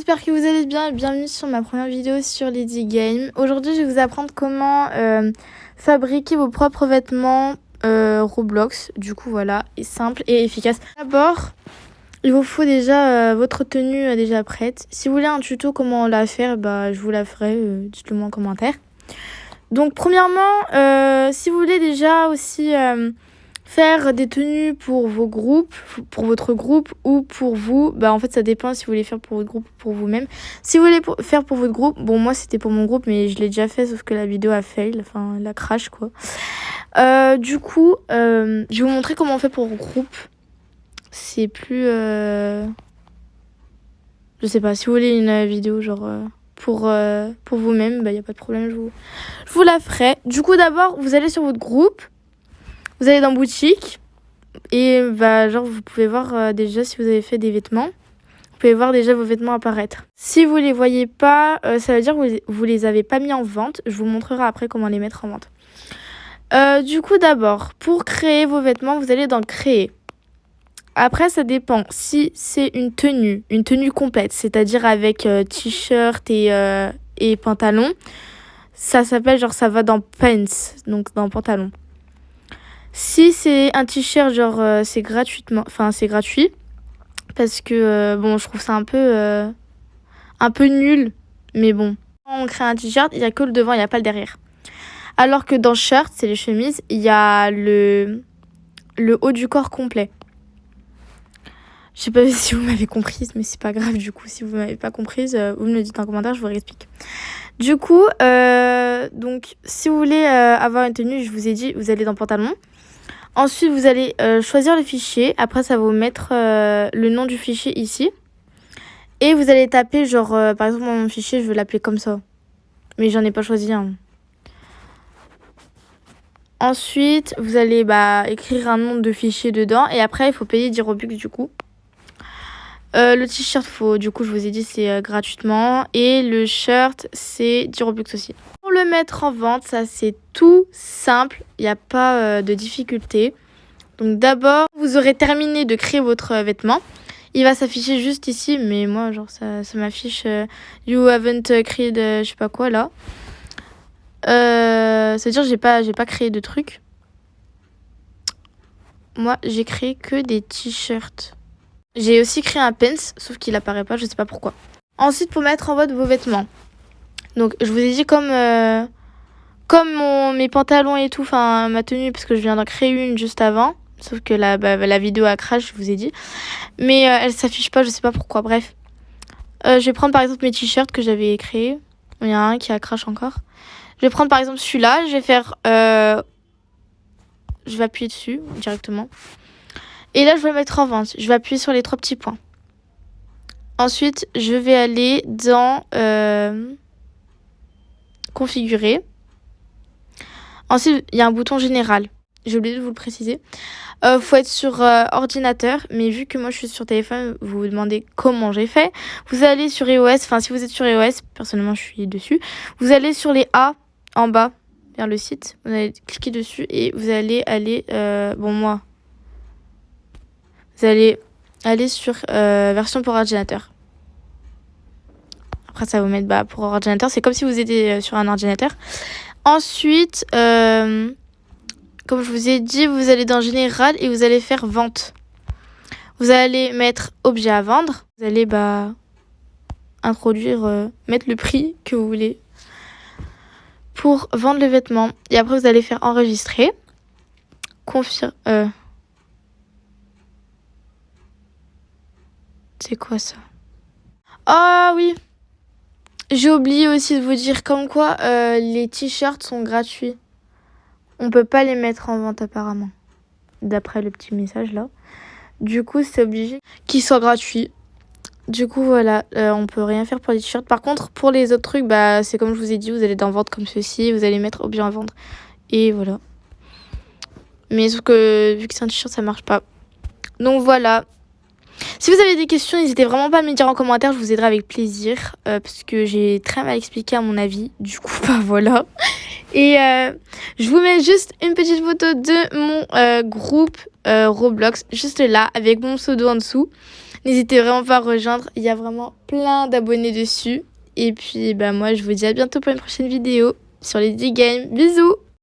j'espère que vous allez bien et bienvenue sur ma première vidéo sur Lady Game. Aujourd'hui, je vais vous apprendre comment fabriquer vos propres vêtements Roblox. Du coup, voilà, est simple et efficace. D'abord, il vous faut déjà votre tenue déjà prête. Si vous voulez un tuto comment la faire, je vous la ferai, dites-le moi en commentaire. Donc, premièrement, si vous voulez déjà aussi faire des tenues pour vos groupes, pour votre groupe ou pour vous, en fait ça dépend si vous voulez faire pour votre groupe ou pour vous-même. Si vous voulez faire pour votre groupe, bon moi c'était pour mon groupe mais je l'ai déjà fait sauf que la vidéo a fail, enfin la crash quoi. Du coup, je vais vous montrer comment on fait pour groupe. C'est plus... Je sais pas, si vous voulez une vidéo genre pour vous-même, y a pas de problème, je vous la ferai. Du coup d'abord, vous allez sur votre groupe. Vous allez dans boutique et vous pouvez voir déjà si vous avez fait des vêtements. Vous pouvez voir déjà vos vêtements apparaître. Si vous les voyez pas, ça veut dire que vous les avez pas mis en vente. Je vous montrerai après comment les mettre en vente. Du coup d'abord, pour créer vos vêtements, vous allez dans créer. Après ça dépend si c'est une tenue complète, c'est-à-dire avec t-shirt et pantalon. Ça s'appelle ça va dans pants, donc dans pantalon. Si c'est un t-shirt, c'est gratuit parce que je trouve ça un peu nul, mais bon. Quand on crée un t-shirt, il y a que le devant, il n'y a pas le derrière. Alors que dans shirt, c'est les chemises, il y a le haut du corps complet. Je sais pas si vous m'avez comprise, mais c'est pas grave du coup. Si vous m'avez pas comprise, vous me le dites en commentaire, je vous réexplique. Du coup, donc si vous voulez avoir une tenue, je vous ai dit, vous allez dans pantalon. Ensuite, vous allez choisir le fichier. Après, ça va vous mettre le nom du fichier ici. Et vous allez taper, par exemple, mon fichier, je veux l'appeler comme ça. Mais j'en ai pas choisi un. Ensuite, vous allez écrire un nom de fichier dedans. Et après, il faut payer 10 Robux du coup. Le t-shirt, du coup, je vous ai dit, c'est gratuitement. Et le shirt, c'est 10 Robux aussi. Pour le mettre en vente, ça c'est tout simple, il n'y a pas de difficulté. Donc d'abord, vous aurez terminé de créer votre vêtement. Il va s'afficher juste ici, mais moi ça m'affiche You haven't created je sais pas quoi là. C'est-à-dire j'ai pas créé de trucs. Moi j'ai créé que des t-shirts. J'ai aussi créé un pants, sauf qu'il apparaît pas, je sais pas pourquoi. Ensuite, pour mettre en vente vos vêtements. Donc je vous ai dit comme mes pantalons et tout, enfin ma tenue, parce que je viens d'en créer une juste avant. Sauf que la vidéo a crash, je vous ai dit. Mais elle s'affiche pas, je sais pas pourquoi, bref. Je vais prendre par exemple mes t-shirts que j'avais créés. Il y en a un qui a crash encore. Je vais prendre par exemple celui-là, je vais faire... je vais appuyer dessus directement. Et là je vais le mettre en vente. Je vais appuyer sur les 3 petits points. Ensuite, je vais aller dans... configurer. Ensuite, il y a un bouton général. J'ai oublié de vous le préciser. Faut être sur ordinateur, mais vu que moi je suis sur téléphone, vous vous demandez comment j'ai fait. Vous allez sur iOS, enfin si vous êtes sur iOS, personnellement je suis dessus. Vous allez sur les A en bas vers le site. Vous allez cliquer dessus et vous allez aller, vous allez aller sur version pour ordinateur. Après, ça va vous mettre pour ordinateur. C'est comme si vous étiez sur un ordinateur. Ensuite, comme je vous ai dit, vous allez dans Général et vous allez faire Vente. Vous allez mettre Objet à vendre. Vous allez introduire, mettre le prix que vous voulez pour vendre le vêtement. Et après, vous allez faire Enregistrer. C'est quoi ça? Ah oui! J'ai oublié aussi de vous dire comme quoi les t-shirts sont gratuits. On peut pas les mettre en vente apparemment. D'après le petit message là. Du coup, c'est obligé qu'ils soient gratuits. Du coup, voilà, on peut rien faire pour les t-shirts. Par contre, pour les autres trucs, c'est comme je vous ai dit, vous allez dans vente comme ceci, vous allez mettre objet à vendre. Et voilà. Mais sauf que vu que c'est un t-shirt, ça marche pas. Donc voilà. Si vous avez des questions, n'hésitez vraiment pas à me les dire en commentaire, je vous aiderai avec plaisir, parce que j'ai très mal expliqué à mon avis, du coup, voilà. Et je vous mets juste une petite photo de mon groupe Roblox, juste là, avec mon pseudo en dessous. N'hésitez vraiment pas à rejoindre, il y a vraiment plein d'abonnés dessus. Et puis moi je vous dis à bientôt pour une prochaine vidéo sur Lady Game. Bisous!